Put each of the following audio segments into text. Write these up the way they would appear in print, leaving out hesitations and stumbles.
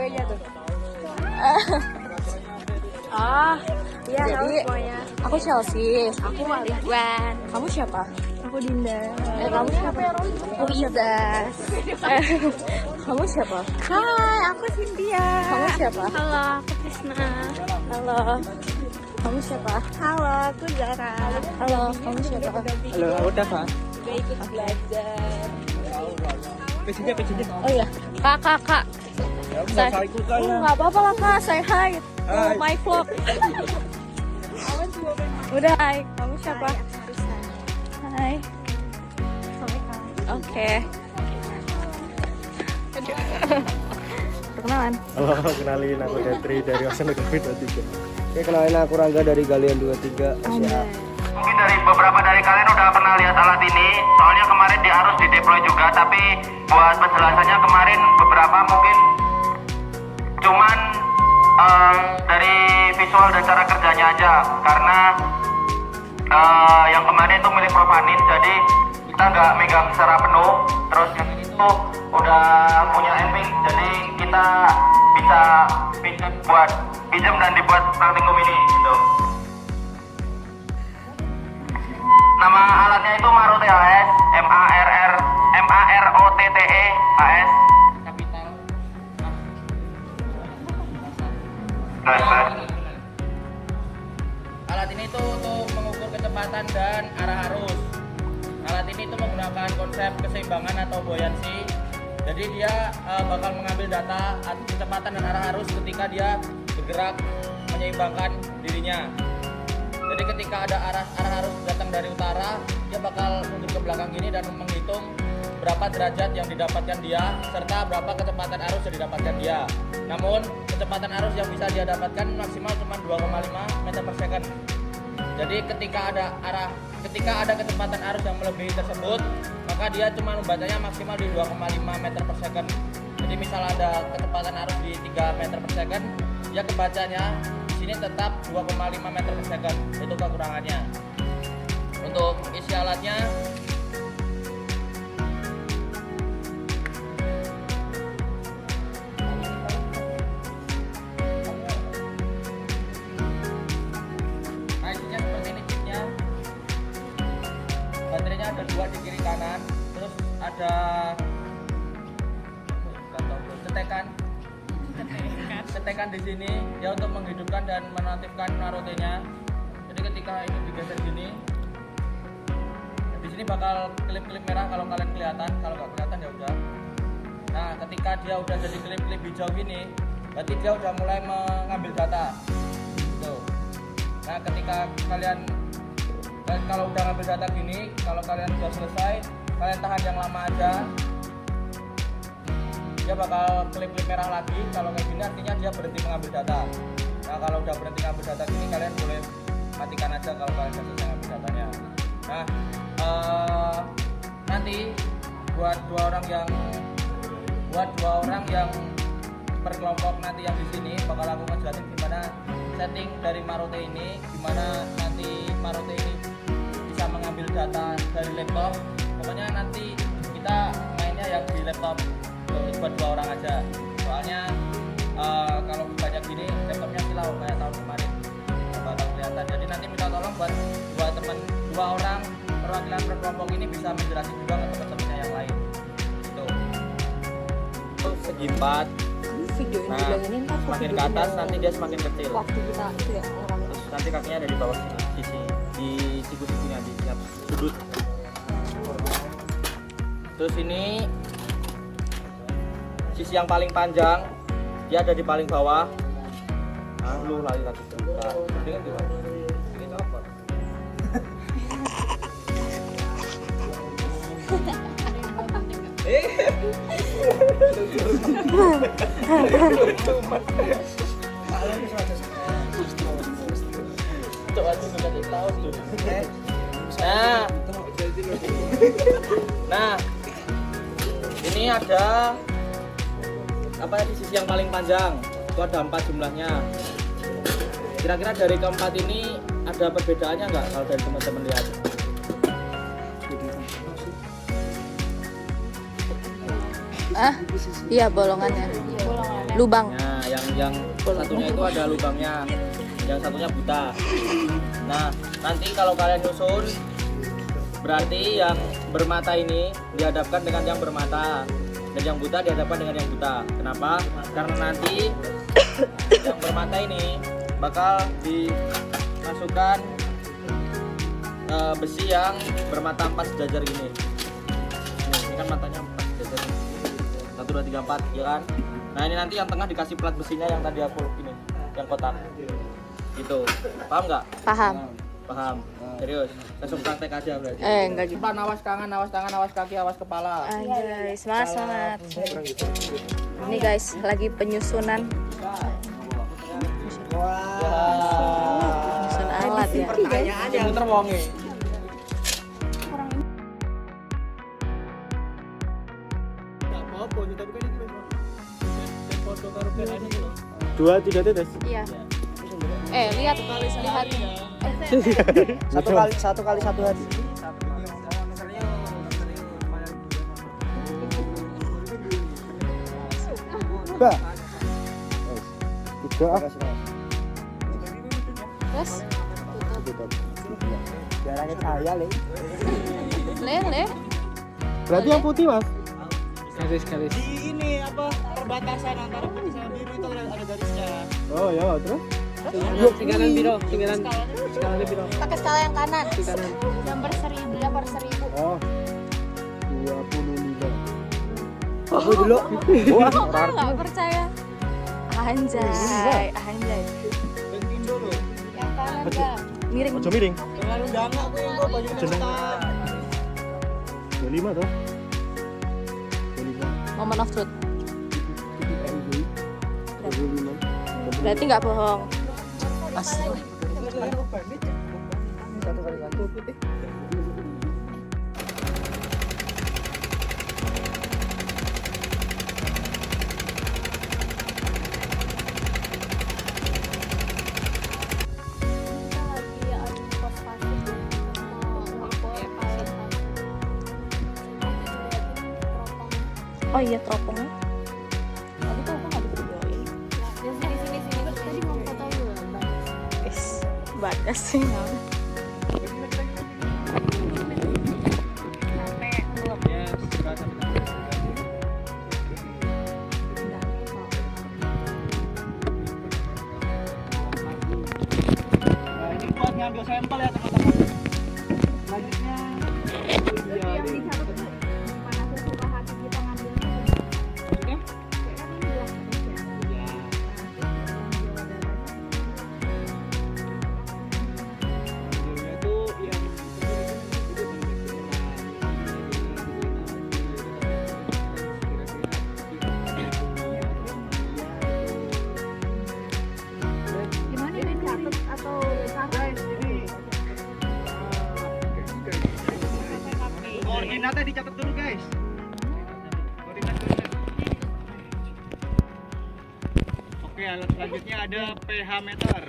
ceweknya tuh. Ah, iya Jadi, semuanya. aku Chelsea. Aku Alihwan. Kamu siapa? Aku Dinda. Kamu siapa? Aku Izas. Kamu siapa? Hai, aku Cynthia. Kamu siapa? Halo, aku Krisna. Halo. Kamu siapa? Halo, aku Zara. Halo. Kamu siapa? Halo, aku Dava. Gue ikut belajar. Pecinya. Oh iya, kak. Nggak apa-apa lah kak, say hi to Hai. my vlog. Udah, hai. Kamu siapa? Hai. Oke. Perkenalan. Halo, kenalin aku Detri dari Ocean Covid 23. Oke, kenalin aku Rangga dari Galian 23 Asia. Mungkin dari beberapa dari kalian udah pernah lihat alat ini, soalnya kemarin di Arus di deploy juga, tapi buat penjelasannya kemarin beberapa mungkin cuman dari visual dan cara kerjanya aja, karena yang kemarin itu milik Provanin, jadi kita nggak megang secara penuh, terus yang ini tuh udah punya Epic, jadi kita bisa pinjam dan dibuat praktikum ini gitu. Nama alatnya itu Marotte AS, MAROTTE AS. Alat ini tuh untuk mengukur kecepatan dan arah arus. Alat ini tuh menggunakan konsep keseimbangan atau buoyancy. Jadi dia bakal mengambil data kecepatan dan arah arus ketika dia bergerak menyeimbangkan dirinya. Jadi ketika ada arah arus datang dari utara, dia bakal mundur ke belakang gini dan menghitung berapa derajat yang didapatkan dia serta berapa kecepatan arus yang didapatkan dia. Namun kecepatan arus yang bisa dia dapatkan maksimal cuma 2,5 meter per second. Jadi ketika ada kecepatan arus yang melebihi tersebut, maka dia cuma membacanya maksimal di 2,5 meter per second. Jadi misal ada kecepatan arus di 3 meter per second, dia kebacanya di sini tetap 2,5 meter per second. Itu kekurangannya. Untuk isi alatnya, seperti ini chipnya. Baterainya ada 2 di kiri kanan, terus ada cetekan di sini ya untuk menghidupkan dan menonaktifkan Marotte-nya. Jadi ketika ini digeser gini, di sini bakal klip-klip merah kalau kalian kelihatan, kalau nggak kelihatan ya udah. Nah, ketika dia udah jadi klip-klip hijau gini, berarti dia udah mulai mengambil data. Tuh. Nah, ketika kalian kalau udah ngambil data gini, kalau kalian udah selesai, kalian tahan yang lama aja. Dia bakal klip-klip merah lagi. Kalau kayak gini artinya dia berhenti mengambil data. Nah, kalau udah berhenti mengambil data gini, kalian boleh matikan aja kalau kalian sudah selesai ngambil datanya. Nah, nanti buat dua orang yang per kelompok nanti yang di sini bakal aku ngejelasin gimana setting dari Marotte ini, gimana nanti Marotte ini bisa mengambil data dari laptop. Pokoknya nanti kita mainnya ya di laptop buat 2 orang aja. Soalnya kalau banyak gini laptopnya silau kayak tahun kemarin bakal kelihatan. Jadi nanti minta tolong buat 2 orang perwakilan per kelompok ini bisa menjelaskan juga ke teman-temannya yang lain. Gitu. Segi 4. Video ini Nah, bilang ini ntar semakin ke atas nanti dia semakin kecil. waktu kita itu ya orang. Terus nanti kakinya ada di bawah sisi di siku-sikunya di tiap sudut. Terus ini sisi yang paling panjang dia ada di paling bawah. Nah, lu lari tadi juga. Dengan gimana? Ini apa? Nah, ini ada apa ya di sisi yang paling panjang itu ada 4 jumlahnya. Kira-kira dari keempat ini ada perbedaannya nggak kalau dari teman-teman lihat? Iya bolongannya. Lubang. Nah, yang satunya itu ada lubangnya, yang satunya buta. Nah, nanti kalau kalian nyusun, berarti yang bermata ini dihadapkan dengan yang bermata, dan yang buta dihadapkan dengan yang buta. Kenapa? Karena nanti yang bermata ini bakal dimasukkan besi yang bermata 4 sejajar gini. Ini kan matanya 4 sejajar. 1, 2, 3, 4, ya kan? Nah, ini nanti yang tengah dikasih plat besinya yang tadi aku ini, yang kotak. Gitu. Paham nggak? Paham. Paham. Serius. Langsung praktek aja berarti. Enggak gitu. Depan awas tangan, awas kaki, awas kepala. Anjay, semangat. Ini guys, lagi penyusunan. Penyusun alat ya. Pertanyaan yang muter wonge. Dua, 3 tetes. Iya. Lihat. Satu kali satu hati. Bah. Tiga. Terus Jarangnya saya, Le. le. Berarti yang putih, Mas. Di ini apa perbatasan antara putih sama biru itu ada garisnya. Oh, ya, terus? Tinggalan biru, tinggalan skalannya biru. Pakai skala yang kanan. Gambar 1000. Oh. 25. Aku dulu. Wah, Enggak percaya. Anjay. Bentindo loh. Yang kanan enggak? Miring. Ojo miring. Terlalu dangak gue yang gue baju Jeneng. 25 toh. 25. Moment of truth. 25. Berarti nggak bohong. Asli. Satu kali satu putih. Oh iya, teropongnya. Tadi tuh apa nggak divideoin? Sini. Tadi mau foto dulu. Bagas sih. Ini buat ngambil sampel ya teman-teman. Selanjutnya koordinatnya dicatat dulu guys. Oke, alat selanjutnya ada pH meter.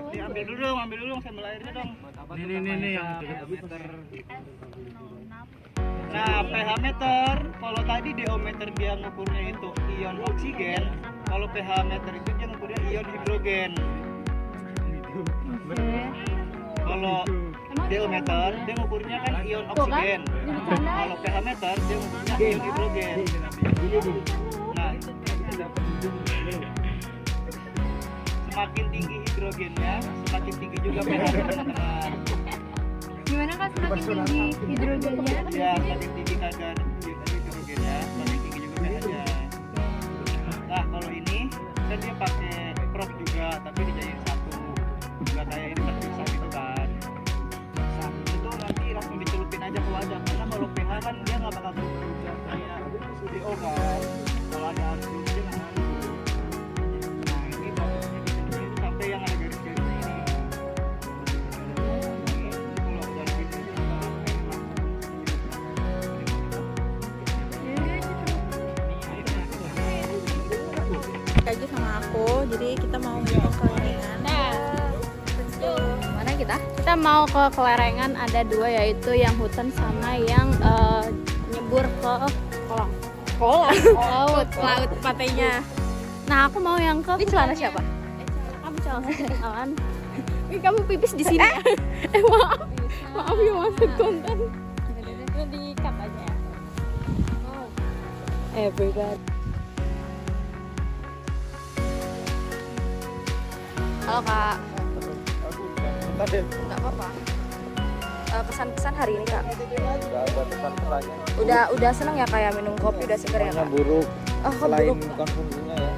Diambil dulu dong sampel airnya dong. Ini yang meter. Nah, pH meter, kalau tadi DO meter dia ngukurnya itu ion oksigen, kalau pH meter itu dia ngukurnya ion hidrogen. Kalau DO meter dia ngukurnya kan ion oksigen. Kalau pH meter dia ngukurnya ion hidrogen. Nah, semakin tinggi hidrogennya, semakin tinggi juga pH teman-teman. Gimana kan semakin tinggi hidrogennya? Ya, semakin tinggi kadar hidrogennya, semakin tinggi juga pH-nya. Nah, kalau ini kan dia pakai prop juga, tapi dijadiin satu. Enggak kayak ini terpisah gitu kan. Nah, itu nanti langsung dicelupin aja ke wadah, karena kalau pH kan dia nggak bakal berubah kayak DO kan. Kalau ada arus dia nggak ngaruh. Nah, ini bagusnya dicelupin sampai yang ada garis-garisnya ini. Kalau udah lebih dari Aja sama aku, jadi kita mau ke Kelerengan. Mana kita? Kita mau ke Kelerengan, ada dua, yaitu yang hutan sama yang nyebur ke kolam. Laut pantainya. Nah, aku mau yang ke. Ini celana siapa? Kamu celana kawan. Ini kamu pipis di sini. Maaf. Maaf ya masuk konten. Di cut aja ya. Everybody. Halo Kak. Enggak apa-apa. Pesan-pesan hari ini Kak. Nggak ada pesan-pesannya. Udah seneng ya kayak minum kopi udah seger ya Pokoknya Kak? buruk. Oh, kok Selain buruk? konsumsinya ya.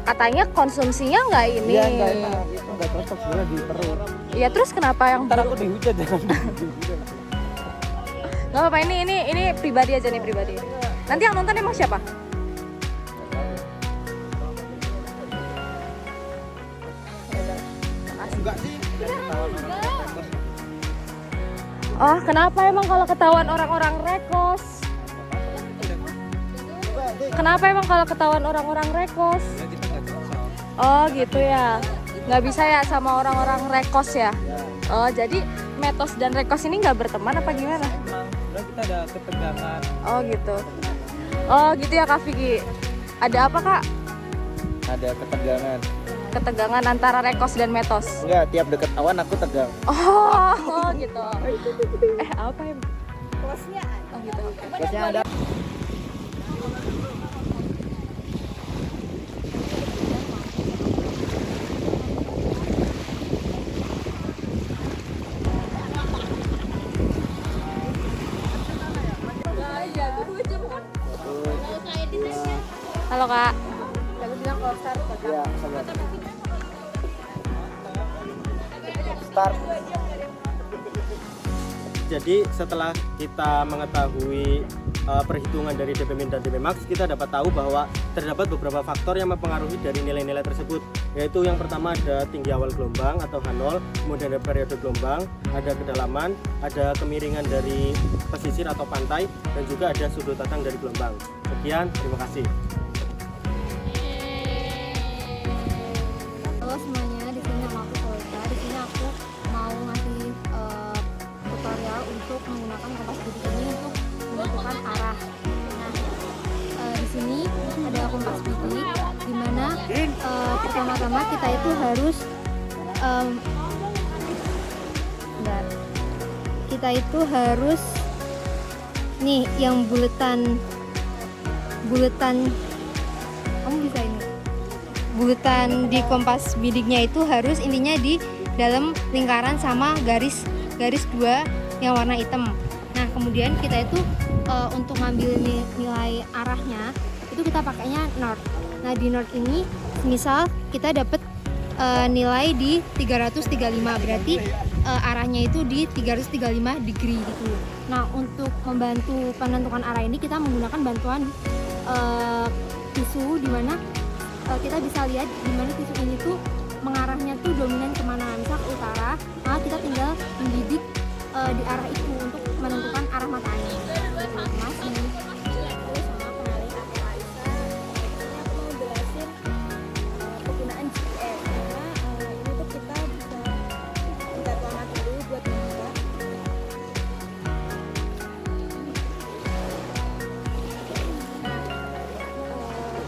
Katanya konsumsinya nggak ini. Iya nggak enak, itu nggak cocok sebenarnya di perut. Iya terus kenapa yang Ntar aku buruk? dihujat jangan dihujat. Nggak apa-apa ini pribadi aja nih pribadi. Nanti yang nonton emang siapa? Enggak sih. Oh kenapa emang kalau ketahuan orang-orang rekos? Kenapa emang kalau ketahuan orang-orang rekos? Oh gitu ya. Nggak bisa ya sama orang-orang rekos ya? Oh jadi metos dan rekos ini nggak berteman apa gimana? Udah kita ada ketegangan. Oh gitu. Oh gitu ya Kak Vicky. Ada apa Kak? Ada ketegangan. Ketegangan antara rekos dan metos. Enggak, tiap deket awan aku tegang. Oh gitu. Apa ya? Kelasnya ada. Oh gitu. Biasanya ada. Halo Kak. Iya, sama. Start. Jadi setelah kita mengetahui perhitungan dari DP Min dan DP Max, kita dapat tahu bahwa terdapat beberapa faktor yang mempengaruhi dari nilai-nilai tersebut, yaitu yang pertama ada tinggi awal gelombang atau H0, kemudian ada periode gelombang, ada kedalaman, ada kemiringan dari pesisir atau pantai, dan juga ada sudut datang dari gelombang. Sekian, terima kasih. Halo semuanya, di sini nama aku Solita. Di sini aku mau ngasih tutorial untuk menggunakan kompas bidik ini untuk menentukan arah. Nah, di sini ada kompas bidik, di mana pertama-tama kita itu harus nih yang buletan kamu bisa ini. Buletan di kompas bidiknya itu harus intinya di dalam lingkaran sama garis dua yang warna hitam. Nah kemudian kita itu untuk ngambil nilai arahnya itu kita pakainya north. Nah di north ini misal kita dapat nilai di 335, berarti arahnya itu di 335 degree gitu. Nah untuk membantu penentukan arah ini kita menggunakan bantuan tisu, di mana kita bisa lihat di mana tisu ini tuh mengarahnya tuh dominan kemana. Misal ke utara, maka kita tinggal membidik di arah itu untuk menentukan arah mata angin. Mas ini terus sama kenalin aku Aisyah. Ini aku mau jelasin penggunaan GPS, karena ini tuh kita bisa bentar banget dulu buat membuka.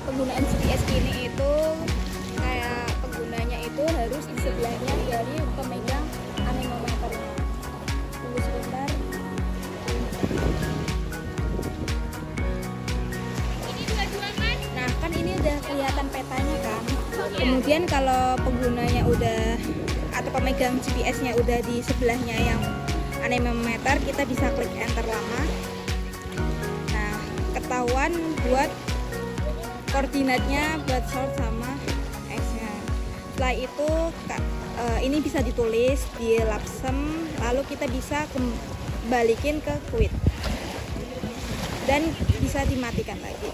Penggunaan GPS ini itu kayak penggunanya itu harus di sebelahnya dari pemegang anemometernya. Tunggu sebentar. Nah kan ini udah kelihatan petanya kan. Kemudian kalau penggunanya udah atau pemegang GPS-nya udah di sebelahnya yang anemometer, kita bisa klik enter lama. Nah ketahuan buat koordinatnya buat short sama X-nya. Setelah itu ini bisa ditulis di lapsem, lalu kita bisa kembalikan ke quit dan bisa dimatikan lagi.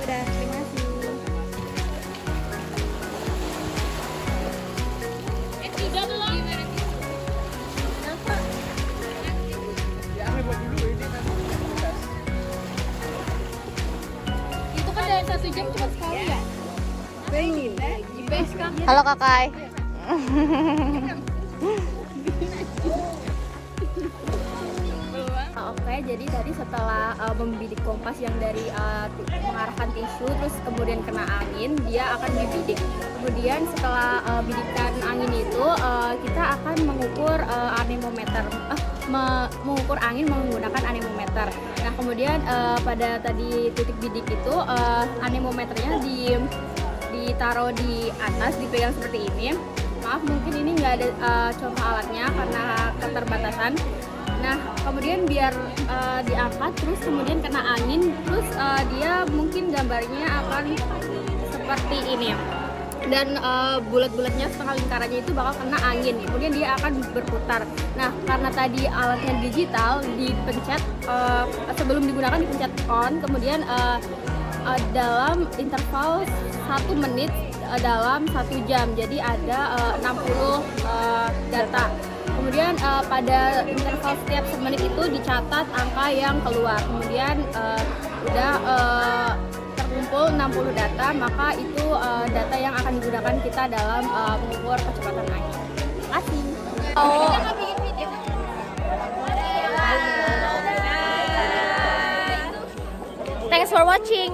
Udah, terima kasih. Itu kan dalam 1 jam cuma sekali ya? GPS kan? Halo Kakai. Oke, makanya jadi tadi setelah membidik kompas yang dari mengarahkan tisu terus kemudian kena angin, dia akan dibidik. Kemudian setelah bidikan angin itu kita akan mengukur anemometer, mengukur angin menggunakan anemometer. Nah kemudian pada tadi titik bidik itu anemometernya ditaruh di atas, dipegang seperti ini. Maaf mungkin ini nggak ada contoh alatnya karena keterbatasan. Nah kemudian biar diangkat terus kemudian kena angin, terus dia mungkin gambarnya akan seperti ini. Dan bulat-bulatnya setengah lingkarannya itu bakal kena angin, kemudian dia akan berputar. Nah karena tadi alatnya digital, dipencet sebelum digunakan dipencet on, kemudian dalam interval 1 menit dalam 1 jam, jadi ada 60 data. Kemudian pada interval setiap semenit itu dicatat angka yang keluar. Kemudian udah terkumpul 60 data, maka itu data yang akan digunakan kita dalam mengukur kecepatan angin. Terima kasih. Thanks for watching.